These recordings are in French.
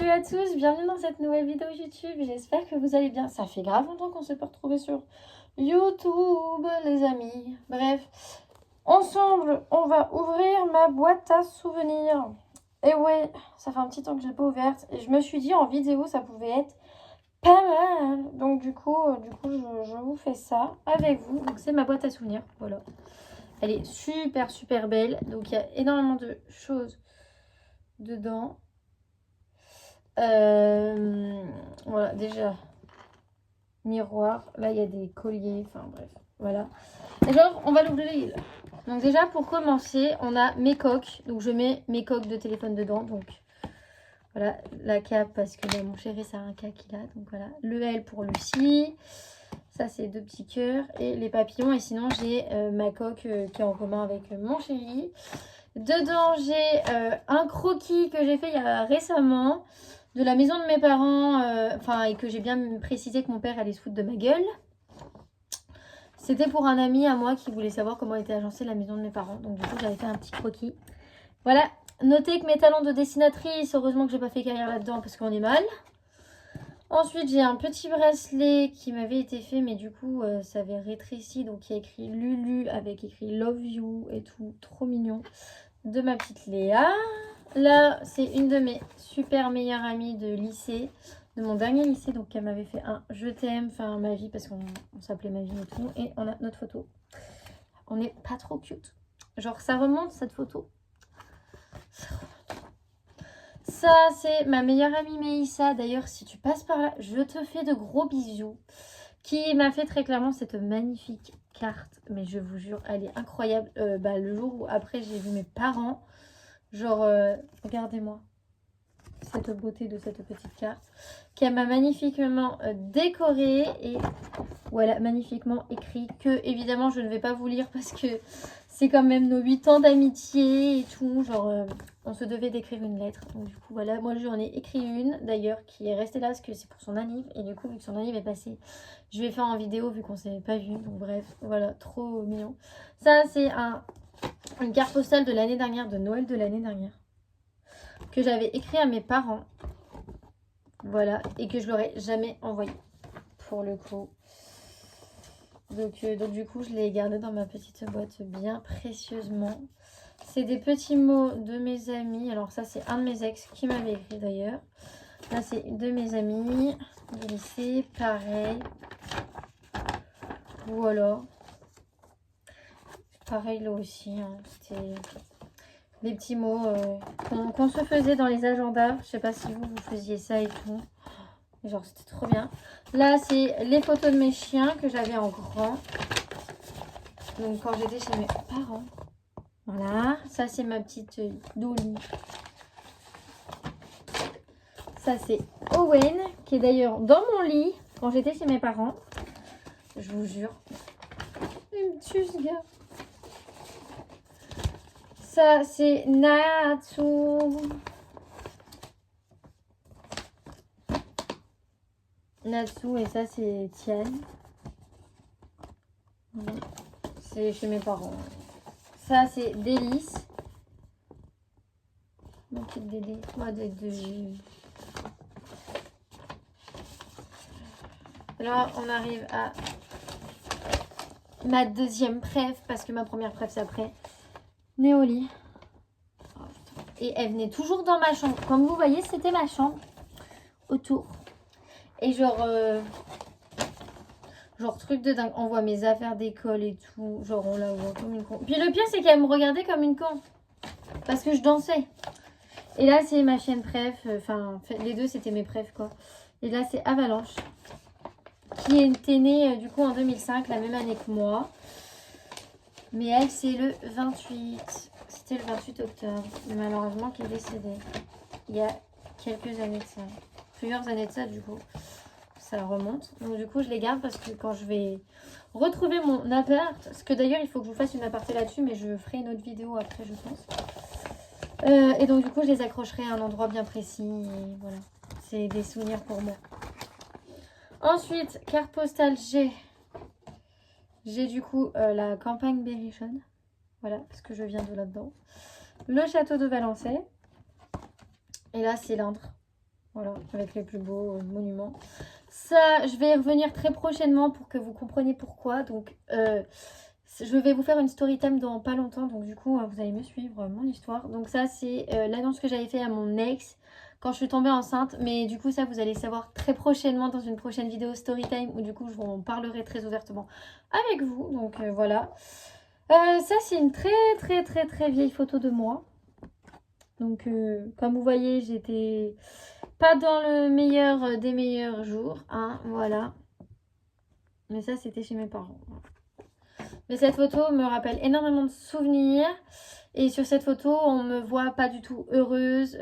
Salut à tous, bienvenue dans cette nouvelle vidéo YouTube, j'espère que vous allez bien. Ça fait grave longtemps qu'on s'est pas retrouvés sur YouTube les amis. Bref, ensemble on va ouvrir ma boîte à souvenirs. Et ouais, ça fait un petit temps que j'ai pas ouverte et je me suis dit en vidéo ça pouvait être pas mal. Donc du coup je vous fais ça avec vous. Donc c'est ma boîte à souvenirs, voilà. Elle est super belle, donc il y a énormément de choses dedans. Voilà, déjà, miroir. Là, il y a des colliers. Enfin, bref, voilà. Et genre, on va l'ouvrir. Donc déjà, pour commencer, on a mes coques. Donc, je mets mes coques de téléphone dedans. Donc, voilà, la cape, parce que là, mon chéri, ça a un cas qu'il a. Donc, voilà. Le L pour Lucie. Ça, c'est 2 petits cœurs. Et les papillons. Et sinon, j'ai ma coque qui est en commun avec mon chéri. Dedans, j'ai un croquis que j'ai fait il y a récemment de la maison de mes parents, et que j'ai bien précisé que mon père allait se foutre de ma gueule. C'était pour un ami à moi qui voulait savoir comment était agencée la maison de mes parents. Donc du coup, j'avais fait un petit croquis. Voilà, notez que mes talents de dessinatrice, heureusement que j'ai pas fait carrière là-dedans parce qu'on est mal. Ensuite, j'ai un petit bracelet qui m'avait été fait, mais du coup, ça avait rétréci. Donc, il y a écrit Lulu avec écrit Love You et tout. Trop mignon. De ma petite Léa. Là, c'est une de mes super meilleures amies de lycée. De mon dernier lycée. Donc, elle m'avait fait un je t'aime, enfin, ma vie, parce qu'on s'appelait ma vie et tout. Et on a notre photo. On n'est pas trop cute. Genre, ça remonte cette photo. Ça, c'est ma meilleure amie Meïssa. D'ailleurs, si tu passes par là, je te fais de gros bisous. Qui m'a fait très clairement cette magnifique carte. Mais je vous jure, elle est incroyable. Le jour où après, j'ai vu mes parents. Genre, regardez-moi cette beauté de cette petite carte. Qui m'a magnifiquement décorée. Et voilà, magnifiquement écrit. Que, évidemment, je ne vais pas vous lire parce que c'est quand même nos 8 ans d'amitié et tout. Genre, on se devait d'écrire une lettre. Donc, du coup, voilà. Moi, j'en ai écrit une, d'ailleurs, qui est restée là parce que c'est pour son anniv. Et du coup, vu que son anniv est passé, je vais faire en vidéo vu qu'on ne s'est pas vu. Donc, bref, voilà. Trop mignon. Ça, c'est une carte postale de l'année dernière, de Noël de l'année dernière. Que j'avais écrit à mes parents. Voilà. Et que je leur ai jamais envoyé. Pour le coup. Donc du coup, je l'ai gardé dans ma petite boîte bien précieusement. C'est des petits mots de mes amis. Alors ça, c'est un de mes ex qui m'avait écrit d'ailleurs. Là, c'est de mes amis du lycée. Pareil. Voilà. Pareil là aussi. Hein. C'était des petits mots qu'on se faisait dans les agendas. Je sais pas si vous faisiez ça et tout. Genre, c'était trop bien. Là, c'est les photos de mes chiens que j'avais en grand. Donc, quand j'étais chez mes parents. Voilà. Ça, c'est ma petite Dolly. Ça, c'est Owen, qui est d'ailleurs dans mon lit quand j'étais chez mes parents. Je vous jure. Il me tue, ce gars. Ça, c'est Natsu. Natsu, et ça, c'est Tian. C'est chez mes parents. Ça, c'est Délice. Mon petit Dédé. Là, on arrive à ma deuxième préf, parce que ma première préf, c'est après. Néoli. Oh, et elle venait toujours dans ma chambre. Comme vous voyez, c'était ma chambre. Autour. Et genre truc de dingue. On voit mes affaires d'école et tout. Genre on la voit comme une con. Puis le pire, c'est qu'elle me regardait comme une con. Parce que je dansais. Et là, c'est ma chaîne préf. Enfin, les deux, c'était mes préfs, quoi. Et là, c'est Avalanche. Qui était née, du coup, en 2005, la même année que moi. Mais elle, c'est le 28. C'était le 28 octobre. Mais malheureusement, qui est décédée. Il y a quelques années de ça. Plusieurs années de ça, du coup. Ça remonte. Donc, du coup, je les garde parce que quand je vais retrouver mon appart, parce que d'ailleurs, il faut que je vous fasse une aparté là-dessus, mais je ferai une autre vidéo après, je pense. Et donc, du coup, je les accrocherai à un endroit bien précis. Et voilà. C'est des souvenirs pour moi. Ensuite, carte postale, j'ai du coup la campagne Berrichonne. Voilà, parce que je viens de là-dedans. Le château de Valençay. Et là, c'est l'Indre. Voilà, avec les plus beaux monuments. Ça, je vais y revenir très prochainement pour que vous compreniez pourquoi. Donc, je vais vous faire une story time dans pas longtemps. Donc, du coup, vous allez me suivre mon histoire. Donc, ça, c'est l'annonce que j'avais fait à mon ex quand je suis tombée enceinte. Mais du coup, ça, vous allez savoir très prochainement dans une prochaine vidéo story time où du coup, je vous en parlerai très ouvertement avec vous. Donc, voilà. Ça, c'est une très vieille photo de moi. Donc, comme vous voyez, j'étais pas dans le meilleur des meilleurs jours, hein, voilà. Mais ça, c'était chez mes parents. Mais cette photo me rappelle énormément de souvenirs. Et sur cette photo, on me voit pas du tout heureuse.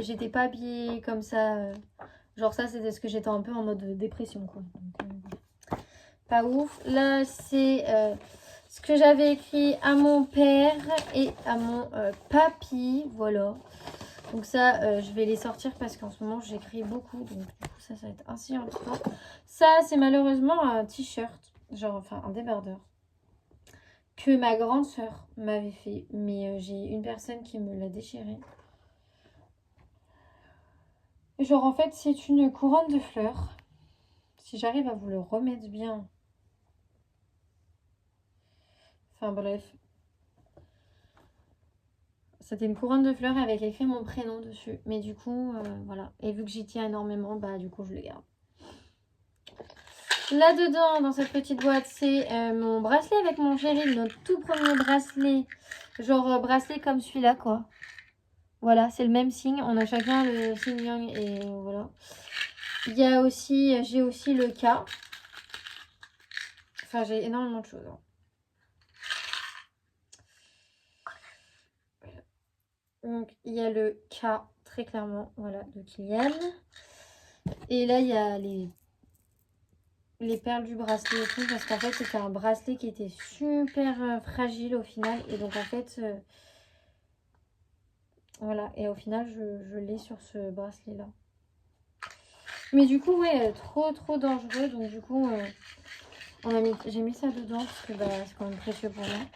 J'étais pas habillée comme ça. Genre ça, c'était ce que j'étais un peu en mode dépression, quoi. Donc, pas ouf. Là, c'est ce que j'avais écrit à mon père et à mon papy. Voilà. Donc ça, je vais les sortir parce qu'en ce moment, j'écris beaucoup. Donc du coup, ça va être ainsi en temps. Ça, c'est malheureusement un t-shirt. Genre, enfin, un débardeur. Que ma grande sœur m'avait fait. Mais j'ai une personne qui me l'a déchiré. Genre, en fait, c'est une couronne de fleurs. Si j'arrive à vous le remettre bien. Enfin, bref. C'était une couronne de fleurs avec écrit mon prénom dessus. Mais du coup, voilà. Et vu que j'y tiens énormément, bah du coup, je le garde. Là-dedans, dans cette petite boîte, c'est mon bracelet avec mon chéri. Notre tout premier bracelet. Genre bracelet comme celui-là, quoi. Voilà, c'est le même signe. On a chacun le signe yang et voilà. Il y a aussi, j'ai aussi le K. Enfin, j'ai énormément de choses. Hein. Donc, il y a le K, très clairement, voilà, de Kylian. Et là, il y a les perles du bracelet et tout, parce qu'en fait, c'était un bracelet qui était super fragile au final. Et donc, en fait, voilà. Et au final, je l'ai sur ce bracelet-là. Mais du coup, ouais, trop dangereux. Donc, du coup, j'ai mis ça dedans, parce que bah, c'est quand même précieux pour moi.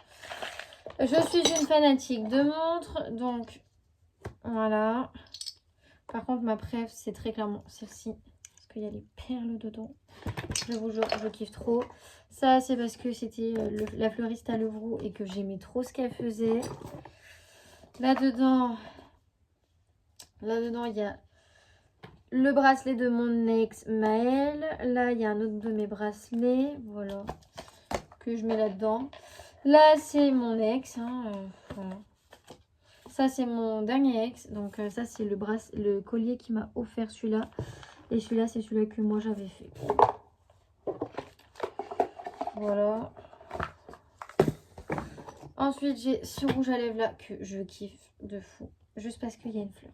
Je suis une fanatique de montres, donc voilà. Par contre, ma préf, c'est très clairement celle-ci. Parce qu'il y a les perles dedans. Je vous jure, je kiffe trop. Ça, c'est parce que c'était la fleuriste à Levroux et que j'aimais trop ce qu'elle faisait. Là-dedans, il y a le bracelet de mon ex Maël. Là, il y a un autre de mes bracelets. Voilà. Que je mets là-dedans. Là, c'est mon ex. Hein, voilà. Ça, c'est mon dernier ex. Donc, ça, c'est le collier qui m'a offert celui-là. Et celui-là, c'est celui-là que moi, j'avais fait. Voilà. Ensuite, j'ai ce rouge à lèvres là que je kiffe de fou. Juste parce qu'il y a une fleur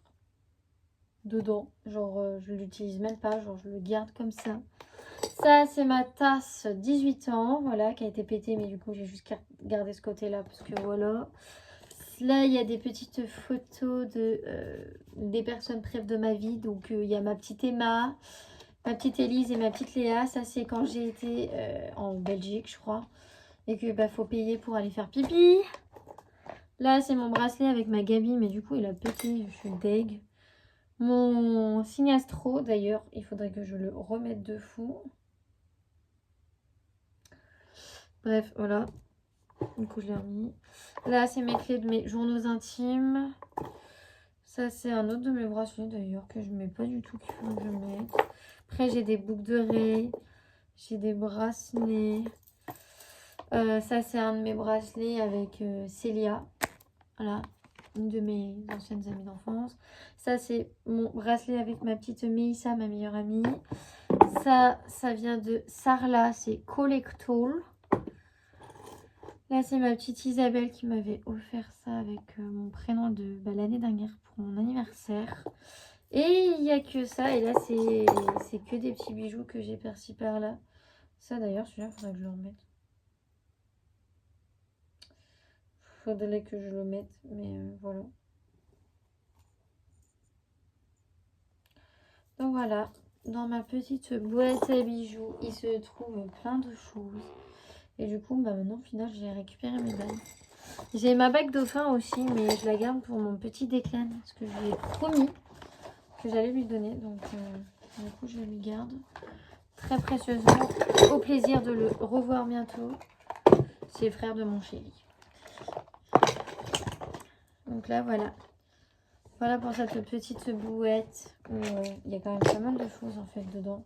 dedans. Genre, je l'utilise même pas. Genre, je le garde comme ça. Ça, c'est ma tasse 18 ans. Voilà, qui a été pétée. Mais du coup, j'ai juste gardé ce côté-là. Parce que voilà. Là, il y a des petites photos des personnes préf de ma vie. Donc, il y a ma petite Emma, ma petite Élise et ma petite Léa. Ça, c'est quand j'ai été en Belgique, je crois. Et que bah, faut payer pour aller faire pipi. Là, c'est mon bracelet avec ma Gabi. Mais du coup, il a pété. Je suis deg. Mon signe astro, d'ailleurs, il faudrait que je le remette de fou. Bref, voilà. Du coup, je l'ai remis. Là, c'est mes clés de mes journaux intimes. Ça, c'est un autre de mes bracelets, d'ailleurs, que je ne mets pas du tout, qu'il faut que je mette. Après, j'ai des boucles d'oreilles. J'ai des bracelets. Ça, c'est un de mes bracelets avec Célia. Voilà, une de mes anciennes amies d'enfance. Ça, c'est mon bracelet avec ma petite Meissa, ma meilleure amie. Ça vient de Sarla, c'est Collectol. Là, c'est ma petite Isabelle qui m'avait offert ça avec mon prénom de l'année dernière pour mon anniversaire. Et il n'y a que ça. Et là, c'est que des petits bijoux que j'ai par-ci par-là. Ça, d'ailleurs, celui-là, il faudrait que je le remette. Faudrait que je le mette, mais voilà. Donc voilà, dans ma petite boîte à bijoux, il se trouve plein de choses. Et du coup, bah maintenant, au final, j'ai récupéré mes bagues. J'ai ma bague dauphin aussi, mais je la garde pour mon petit déclin. Parce que je lui ai promis que j'allais lui donner. Donc du coup je lui garde très précieusement. Au plaisir de le revoir bientôt. C'est le frère de mon chéri. Donc là voilà. Voilà pour cette petite bouette. Il y a quand même pas mal de choses en fait dedans.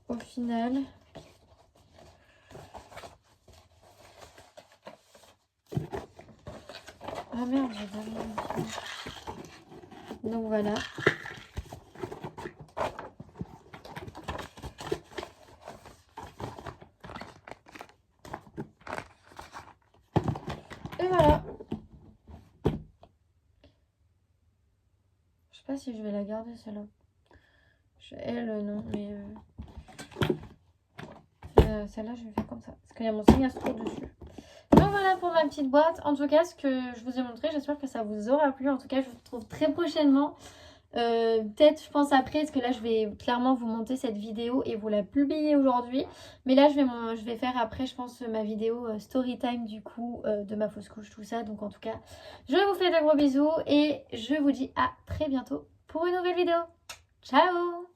Au final. Ah merde, j'ai pas mis. Donc voilà. Et voilà. Je sais pas si je vais la garder celle-là. Elle non, mais celle-là je vais faire comme ça. Parce qu'il y a mon signe astro dessus. Donc voilà pour ma petite boîte. En tout cas, ce que je vous ai montré, j'espère que ça vous aura plu. En tout cas, je vous retrouve très prochainement. Peut-être, je pense après, parce que là, je vais clairement vous monter cette vidéo et vous la publier aujourd'hui. Mais là, je vais faire après, je pense, ma vidéo story time du coup, de ma fausse couche, tout ça. Donc en tout cas, je vous fais de gros bisous et je vous dis à très bientôt pour une nouvelle vidéo. Ciao!